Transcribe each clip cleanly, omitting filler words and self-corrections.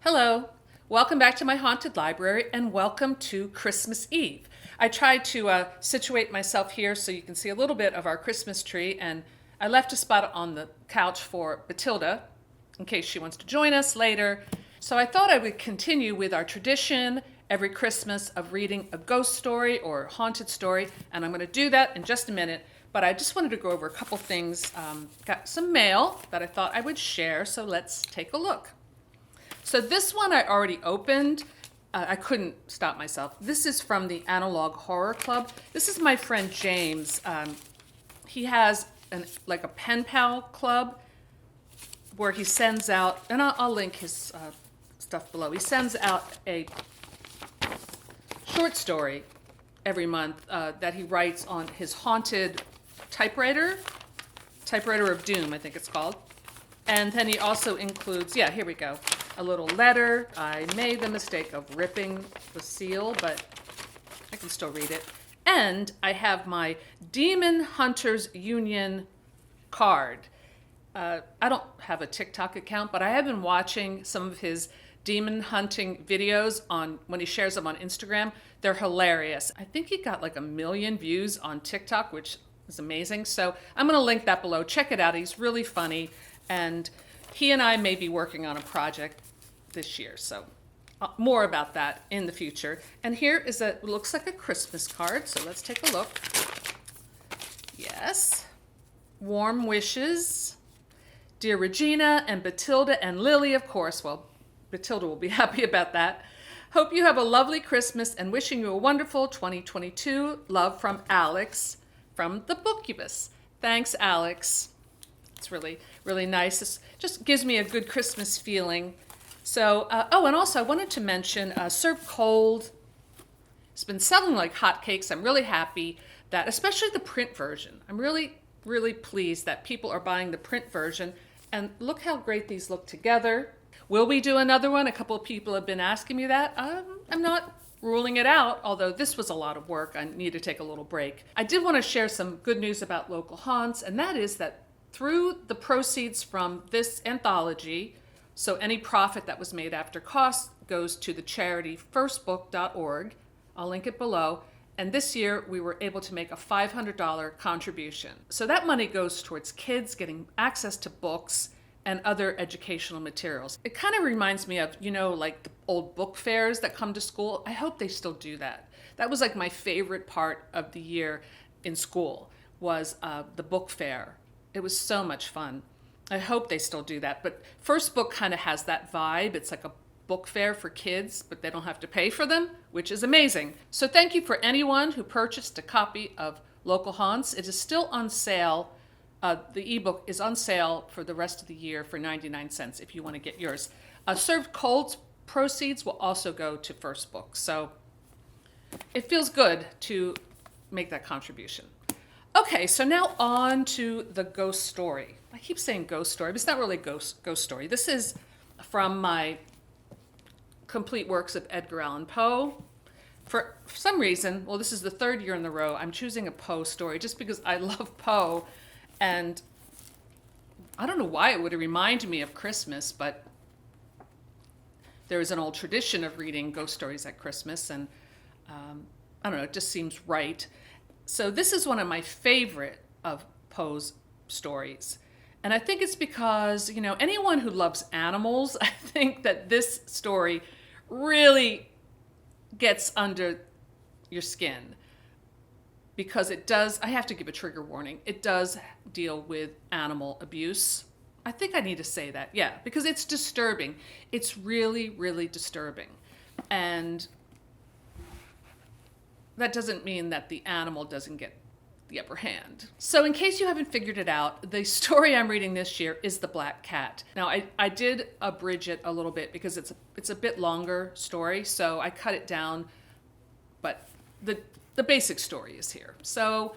Hello, welcome back to my haunted library and welcome to Christmas Eve. I tried to situate myself here so you can see a little bit of our Christmas tree, and I left a spot on the couch for Batilda in case she wants to join us later. So I thought I would continue with our tradition every Christmas of reading a ghost story or haunted story, and I'm going to do that in just a minute. But I just wanted to go over a couple things. Got some mail that I thought I would share, so let's take a look. So this one I already opened. I couldn't stop myself. This is from the Analog Horror Club. This is my friend James. He has like a pen pal club where he sends out, and I'll link his stuff below. He sends out a short story every month that he writes on his haunted typewriter of doom, I think it's called. And then he also includes, yeah, here we go, a little letter. I made the mistake of ripping the seal, but I can still read it. And I have my Demon Hunters Union card. I don't have a TikTok account, but I have been watching some of his demon hunting videos when he shares them on Instagram. They're hilarious. I think he got like 1 million views on TikTok, which is amazing. So I'm going to link that below. Check it out. He's really funny. And he and I may be working on a project this year. So more about that in the future. And here is looks like a Christmas card. So let's take a look. Yes. Warm wishes. Dear Regina and Batilda and Lily, of course. Well, Batilda will be happy about that. Hope you have a lovely Christmas and wishing you a wonderful 2022. Love from Alex from the BookuBus. Thanks, Alex. It's really, really nice. It just gives me a good Christmas feeling. So, and also I wanted to mention Serve Cold. It's been selling like hotcakes. I'm really happy that, especially the print version. I'm really, really pleased that people are buying the print version. And look how great these look together. Will we do another one? A couple of people have been asking me that. I'm not ruling it out, although this was a lot of work. I need to take a little break. I did want to share some good news about local haunts, and that is that through the proceeds from this anthology, so any profit that was made after cost goes to the charity firstbook.org. I'll link it below. And this year we were able to make a $500 contribution. So that money goes towards kids getting access to books and other educational materials. It kind of reminds me of, like the old book fairs that come to school. I hope they still do that. That was like my favorite part of the year in school was the book fair. It was so much fun. I hope they still do that. But First Book kind of has that vibe. It's like a book fair for kids, but they don't have to pay for them, which is amazing. So thank you for anyone who purchased a copy of Local Haunts. It is still on sale. The ebook is on sale for the rest of the year for 99 cents if you want to get yours. Served Cold's proceeds will also go to First Book. So it feels good to make that contribution. Okay, so now on to the ghost story. I keep saying ghost story, but it's not really ghost story. This is from my complete works of Edgar Allan Poe. For some reason, well, this is the third year in a row, I'm choosing a Poe story just because I love Poe. And I don't know why it would remind me of Christmas, but there is an old tradition of reading ghost stories at Christmas, and I don't know, it just seems right. So this is one of my favorite of Poe's stories. And I think it's because, anyone who loves animals, I think that this story really gets under your skin. Because it does, I have to give a trigger warning, it does deal with animal abuse. I think I need to say that, yeah, because it's disturbing. It's really, really disturbing. And that doesn't mean that the animal doesn't get the upper hand. So in case you haven't figured it out, the story I'm reading this year is The Black Cat. Now I did abridge it a little bit because it's a bit longer story, so I cut it down, but the basic story is here. So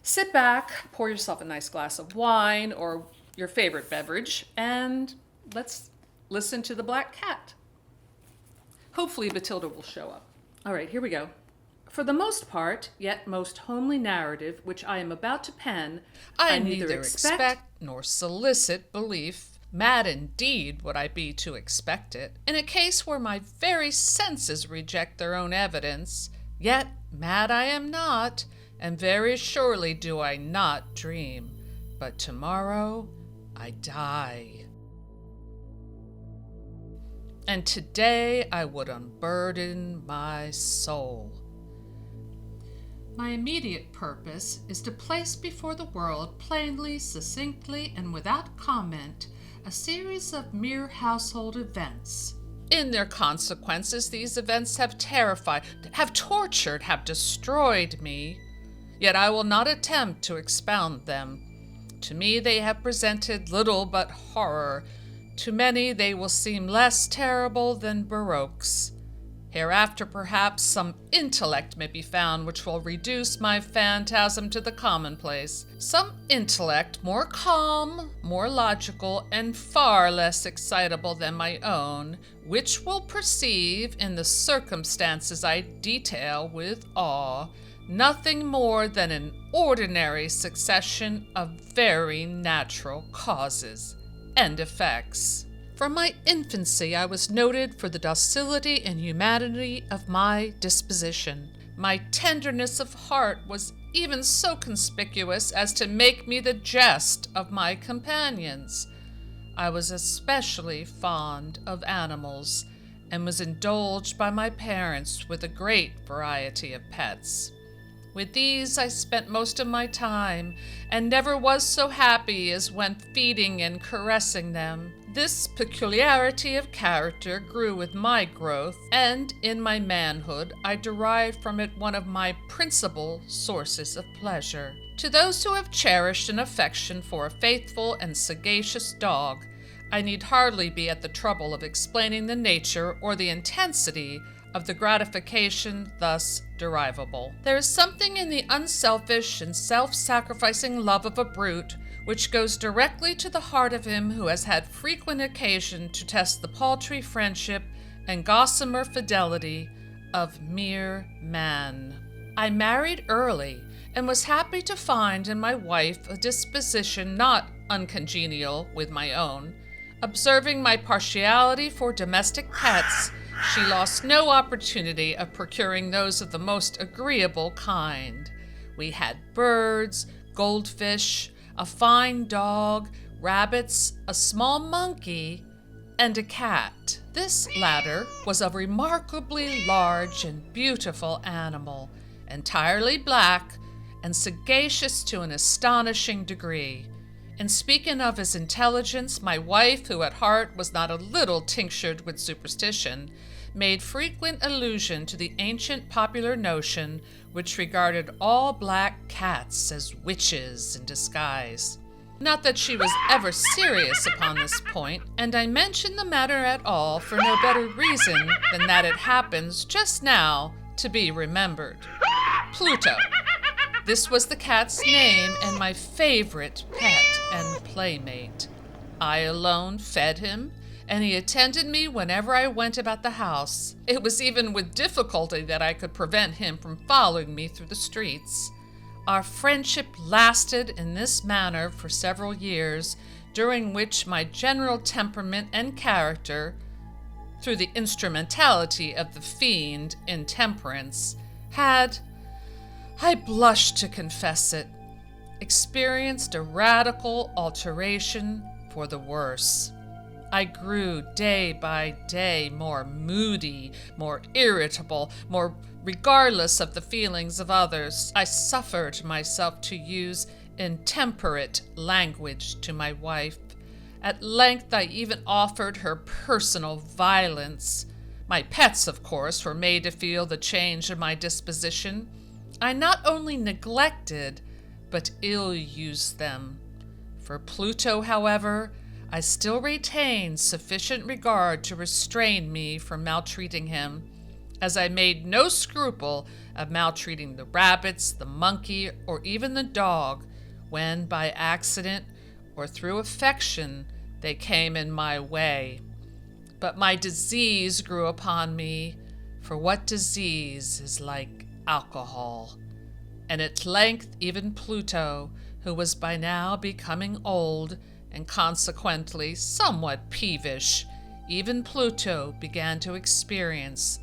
sit back, pour yourself a nice glass of wine or your favorite beverage, and let's listen to The Black Cat. Hopefully Batilda will show up. All right, here we go. For the most part, yet most homely narrative which I am about to pen, I neither expect nor solicit belief, Mad indeed would I be to expect it, in a case where my very senses reject their own evidence. Yet mad I am not, and very surely do I not dream. But tomorrow I die. And today I would unburden my soul. My immediate purpose is to place before the world plainly, succinctly, and without comment a series of mere household events. In their consequences, these events have terrified, have tortured, have destroyed me. Yet I will not attempt to expound them. To me they have presented little but horror. To many they will seem less terrible than baroques. Hereafter, perhaps, some intellect may be found which will reduce my phantasm to the commonplace. Some intellect more calm, more logical, and far less excitable than my own, which will perceive in the circumstances I detail with awe nothing more than an ordinary succession of very natural causes and effects. From my infancy I was noted for the docility and humanity of my disposition. My tenderness of heart was even so conspicuous as to make me the jest of my companions. I was especially fond of animals, and was indulged by my parents with a great variety of pets. With these I spent most of my time, and never was so happy as when feeding and caressing them. This peculiarity of character grew with my growth, and in my manhood I derived from it one of my principal sources of pleasure. To those who have cherished an affection for a faithful and sagacious dog, I need hardly be at the trouble of explaining the nature or the intensity of the gratification thus derivable. There is something in the unselfish and self-sacrificing love of a brute which goes directly to the heart of him who has had frequent occasion to test the paltry friendship and gossamer fidelity of mere man. I married early, and was happy to find in my wife a disposition not uncongenial with my own. Observing my partiality for domestic pets, she lost no opportunity of procuring those of the most agreeable kind. We had birds, goldfish, a fine dog, rabbits, a small monkey, and a cat. This latter was a remarkably large and beautiful animal, entirely black, and sagacious to an astonishing degree. In speaking of his intelligence, my wife, who at heart was not a little tinctured with superstition, made frequent allusion to the ancient popular notion which regarded all black cats as witches in disguise. Not that she was ever serious upon this point, and I mention the matter at all for no better reason than that it happens just now to be remembered. Pluto. This was the cat's name and my favorite pet and playmate. I alone fed him, and he attended me whenever I went about the house. It was even with difficulty that I could prevent him from following me through the streets. Our friendship lasted in this manner for several years, during which my general temperament and character, through the instrumentality of the fiend intemperance, had, I blush to confess it, experienced a radical alteration for the worse. I grew day by day more moody, more irritable, more regardless of the feelings of others. I suffered myself to use intemperate language to my wife. At length I even offered her personal violence. My pets, of course, were made to feel the change in my disposition. I not only neglected, but ill-used them. For Pluto, however, I still retained sufficient regard to restrain me from maltreating him, as I made no scruple of maltreating the rabbits, the monkey, or even the dog, when by accident or through affection they came in my way. But my disease grew upon me, for what disease is like alcohol? And at length even Pluto, who was by now becoming old, and consequently somewhat peevish, even Pluto began to experience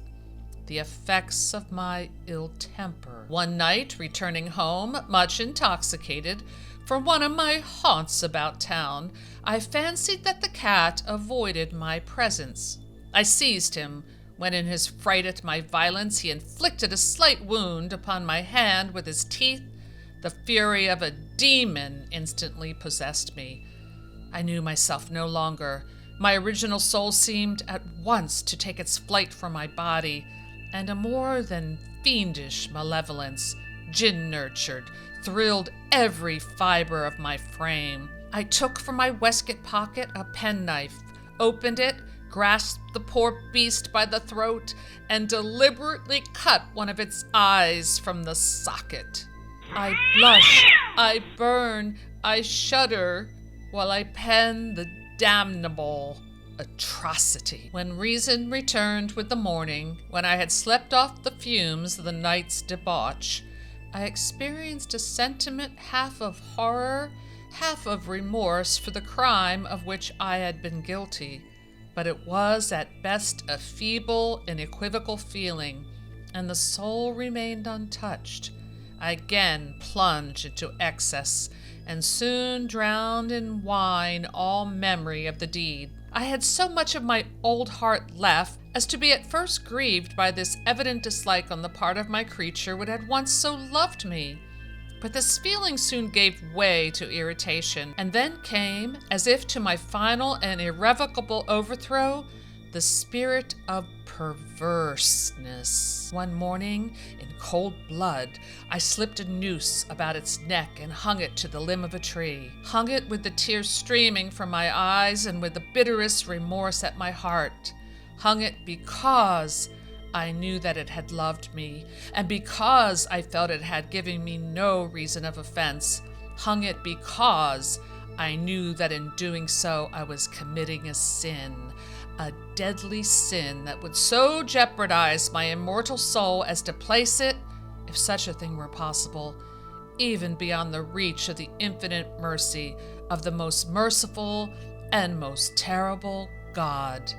the effects of my ill temper. One night, returning home, much intoxicated, from one of my haunts about town, I fancied that the cat avoided my presence. I seized him, when in his fright at my violence he inflicted a slight wound upon my hand with his teeth. The fury of a demon instantly possessed me. I knew myself no longer. My original soul seemed at once to take its flight from my body, and a more than fiendish malevolence, gin-nurtured, thrilled every fiber of my frame. I took from my waistcoat pocket a penknife, opened it, grasped the poor beast by the throat, and deliberately cut one of its eyes from the socket. I blush, I burn, I shudder, while I pen the damnable atrocity. When reason returned with the morning, when I had slept off the fumes of the night's debauch, I experienced a sentiment half of horror, half of remorse for the crime of which I had been guilty. But it was at best a feeble and equivocal feeling, and the soul remained untouched. I again plunged into excess, and soon drowned in wine all memory of the deed. I had so much of my old heart left as to be at first grieved by this evident dislike on the part of my creature who had once so loved me. But this feeling soon gave way to irritation, and then came, as if to my final and irrevocable overthrow, the spirit of perverseness. One morning, in cold blood, I slipped a noose about its neck and hung it to the limb of a tree. Hung it with the tears streaming from my eyes and with the bitterest remorse at my heart. Hung it because I knew that it had loved me, and because I felt it had given me no reason of offense. Hung it because I knew that in doing so I was committing a sin, a deadly sin that would so jeopardize my immortal soul as to place it, if such a thing were possible, even beyond the reach of the infinite mercy of the most merciful and most terrible God.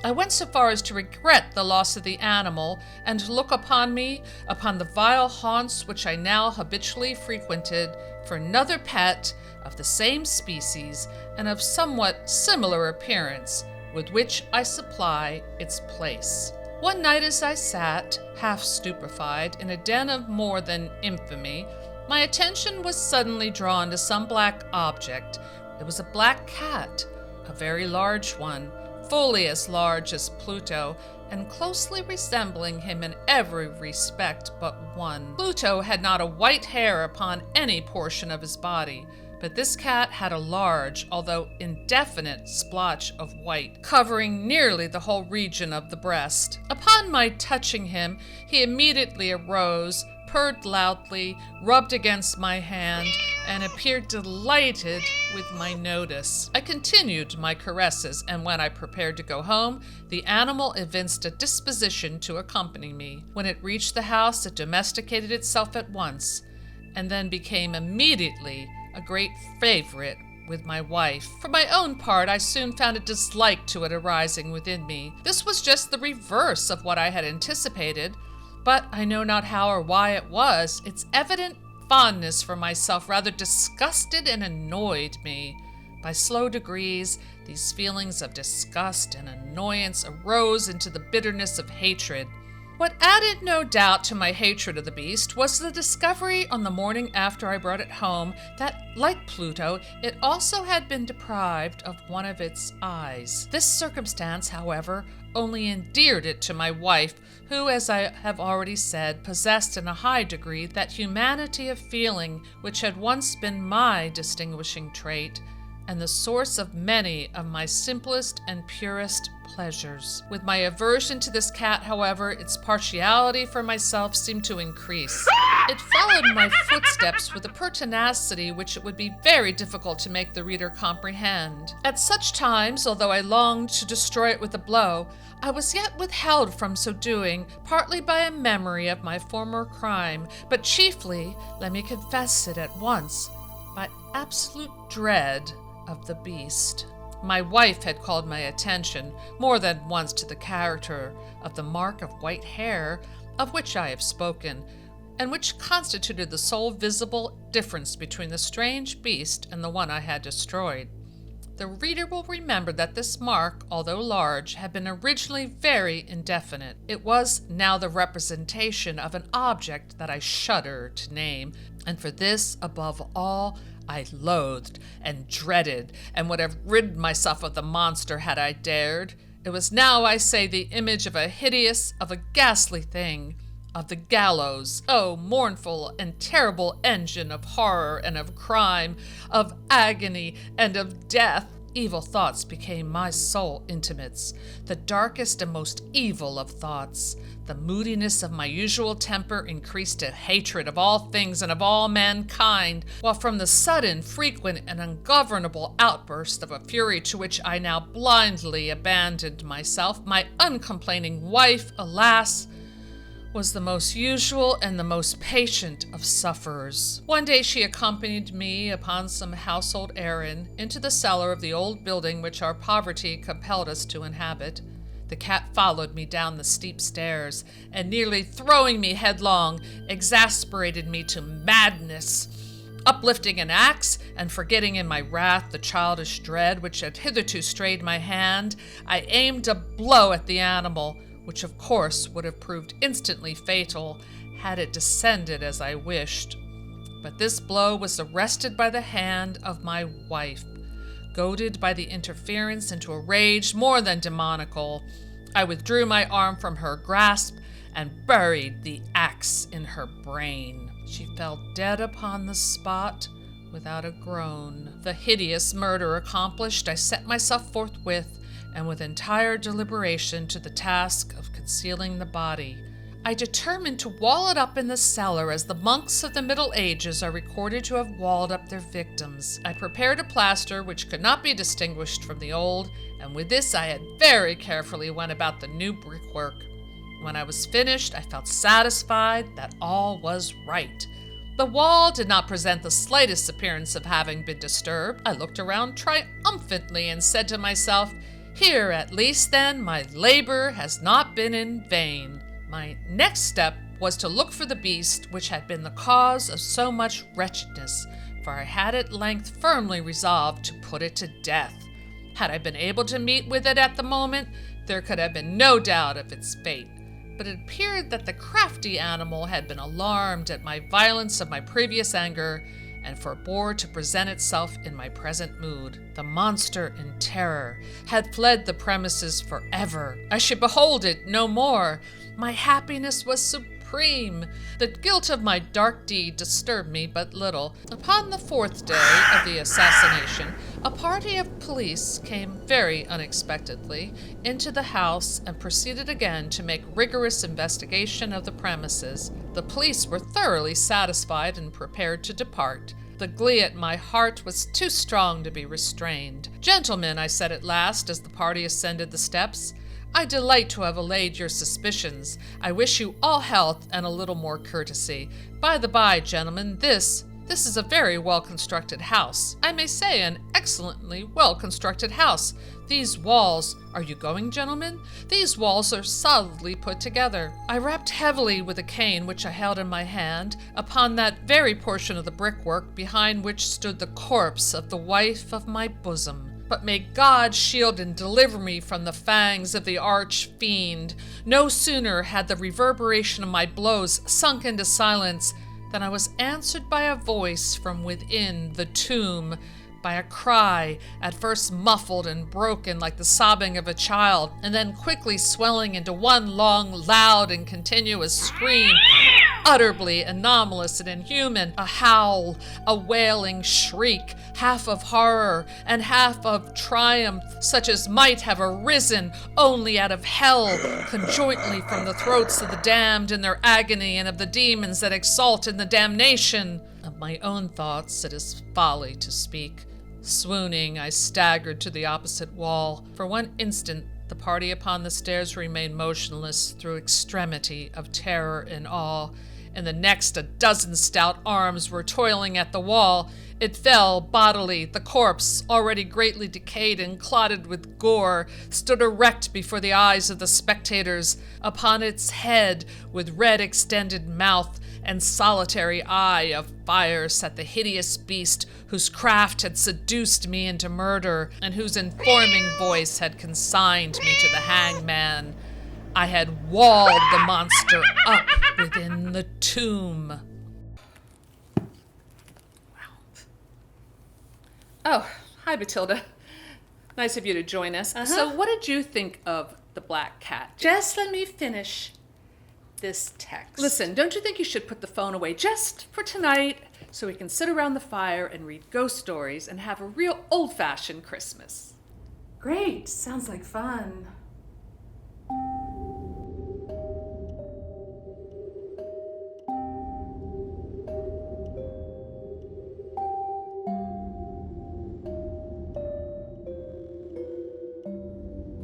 I went so far as to regret the loss of the animal, and to look upon the vile haunts which I now habitually frequented, for another pet of the same species and of somewhat similar appearance, with which I supply its place. One night as I sat, half stupefied, in a den of more than infamy, my attention was suddenly drawn to some black object. It was a black cat, a very large one, fully as large as Pluto, and closely resembling him in every respect but one. Pluto had not a white hair upon any portion of his body, but this cat had a large, although indefinite, splotch of white, covering nearly the whole region of the breast. Upon my touching him, he immediately arose, purred loudly, rubbed against my hand, and appeared delighted with my notice. I continued my caresses, and when I prepared to go home, the animal evinced a disposition to accompany me. When it reached the house, it domesticated itself at once, and then became immediately a great favorite with my wife. For my own part, I soon found a dislike to it arising within me. This was just the reverse of what I had anticipated, but I know not how or why it was. Its evident fondness for myself rather disgusted and annoyed me. By slow degrees, these feelings of disgust and annoyance arose into the bitterness of hatred. What added no doubt to my hatred of the beast was the discovery on the morning after I brought it home that, like Pluto, it also had been deprived of one of its eyes. This circumstance, however, only endeared it to my wife, who, as I have already said, possessed in a high degree that humanity of feeling which had once been my distinguishing trait, and the source of many of my simplest and purest pleasures. With my aversion to this cat, however, its partiality for myself seemed to increase. It followed my footsteps with a pertinacity which it would be very difficult to make the reader comprehend. At such times, although I longed to destroy it with a blow, I was yet withheld from so doing, partly by a memory of my former crime, but chiefly, let me confess it at once, by absolute dread of the beast. My wife had called my attention more than once to the character of the mark of white hair of which I have spoken, and which constituted the sole visible difference between the strange beast and the one I had destroyed. The reader will remember that this mark, although large, had been originally very indefinite. It was now the representation of an object that I shudder to name, and for this, above all, I loathed and dreaded, and would have rid myself of the monster had I dared. It was now, I say, the image of a hideous, of a ghastly thing, of the gallows, oh, mournful and terrible engine of horror and of crime, of agony and of death. Evil thoughts became my sole intimates, the darkest and most evil of thoughts. The moodiness of my usual temper increased to hatred of all things and of all mankind, while from the sudden, frequent, and ungovernable outburst of a fury to which I now blindly abandoned myself, my uncomplaining wife, alas, was the most usual and the most patient of sufferers. One day she accompanied me upon some household errand into the cellar of the old building which our poverty compelled us to inhabit. The cat followed me down the steep stairs, and nearly throwing me headlong, exasperated me to madness. Uplifting an axe, and forgetting in my wrath the childish dread which had hitherto strayed my hand, I aimed a blow at the animal, which of course would have proved instantly fatal had it descended as I wished. But this blow was arrested by the hand of my wife. Goaded by the interference into a rage more than demoniacal, I withdrew my arm from her grasp and buried the axe in her brain. She fell dead upon the spot without a groan. The hideous murder accomplished, I set myself forthwith and with entire deliberation to the task of concealing the body. I determined to wall it up in the cellar as the monks of the Middle Ages are recorded to have walled up their victims. I prepared a plaster which could not be distinguished from the old, and with this I had very carefully went about the new brickwork. When I was finished, I felt satisfied that all was right. The wall did not present the slightest appearance of having been disturbed. I looked around triumphantly and said to myself, "Here, at least, then, my labor has not been in vain." My next step was to look for the beast which had been the cause of so much wretchedness, for I had at length firmly resolved to put it to death. Had I been able to meet with it at the moment, there could have been no doubt of its fate. But it appeared that the crafty animal had been alarmed at my violence of my previous anger, and forbore to present itself in my present mood. The monster, in terror, had fled the premises forever. I should behold it no more. My happiness was supreme. The guilt of my dark deed disturbed me but little. Upon the 4th day of the assassination, a party of police came very unexpectedly into the house and proceeded again to make rigorous investigation of the premises. The police were thoroughly satisfied and prepared to depart. The glee at my heart was too strong to be restrained. "Gentlemen," I said at last, as the party ascended the steps, "I delight to have allayed your suspicions. I wish you all health and a little more courtesy. By the by, gentlemen, this is a very well-constructed house. I may say an excellently well-constructed house. These walls— Are you going, gentlemen? These walls are solidly put together." I rapped heavily with a cane which I held in my hand upon that very portion of the brickwork behind which stood the corpse of the wife of my bosom. But may God shield and deliver me from the fangs of the arch-fiend. No sooner had the reverberation of my blows sunk into silence than I was answered by a voice from within the tomb, by a cry, at first muffled and broken like the sobbing of a child, and then quickly swelling into one long, loud, and continuous scream, utterly anomalous and inhuman, a howl, a wailing shriek, half of horror and half of triumph, such as might have arisen only out of hell, conjointly from the throats of the damned in their agony and of the demons that exult in the damnation. Of my own thoughts it is folly to speak. Swooning, I staggered to the opposite wall. For one instant, the party upon the stairs remained motionless through extremity of terror and awe, and the next a dozen stout arms were toiling at the wall. It fell bodily. The corpse, already greatly decayed and clotted with gore, stood erect before the eyes of the spectators. Upon its head, with red extended mouth and solitary eye of fire, sat the hideous beast whose craft had seduced me into murder, and whose informing voice had consigned me to the hangman. I had walled the monster up within the tomb. Oh, hi, Matilda. Nice of you to join us. So what did you think of The Black Cat? Just let me finish this text. Listen, don't you think you should put the phone away just for tonight so we can sit around the fire and read ghost stories and have a real old-fashioned Christmas? Great. Sounds like fun.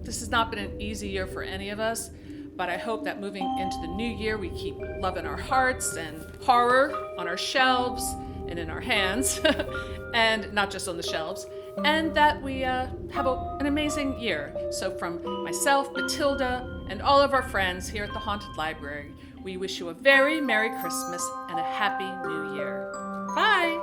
This has not been an easy year for any of us, but I hope that moving into the new year, we keep love in our hearts and horror on our shelves and in our hands, and not just on the shelves, and that we have an amazing year. So from myself, Matilda, and all of our friends here at the Haunted Library, we wish you a very Merry Christmas and a Happy New Year. Bye!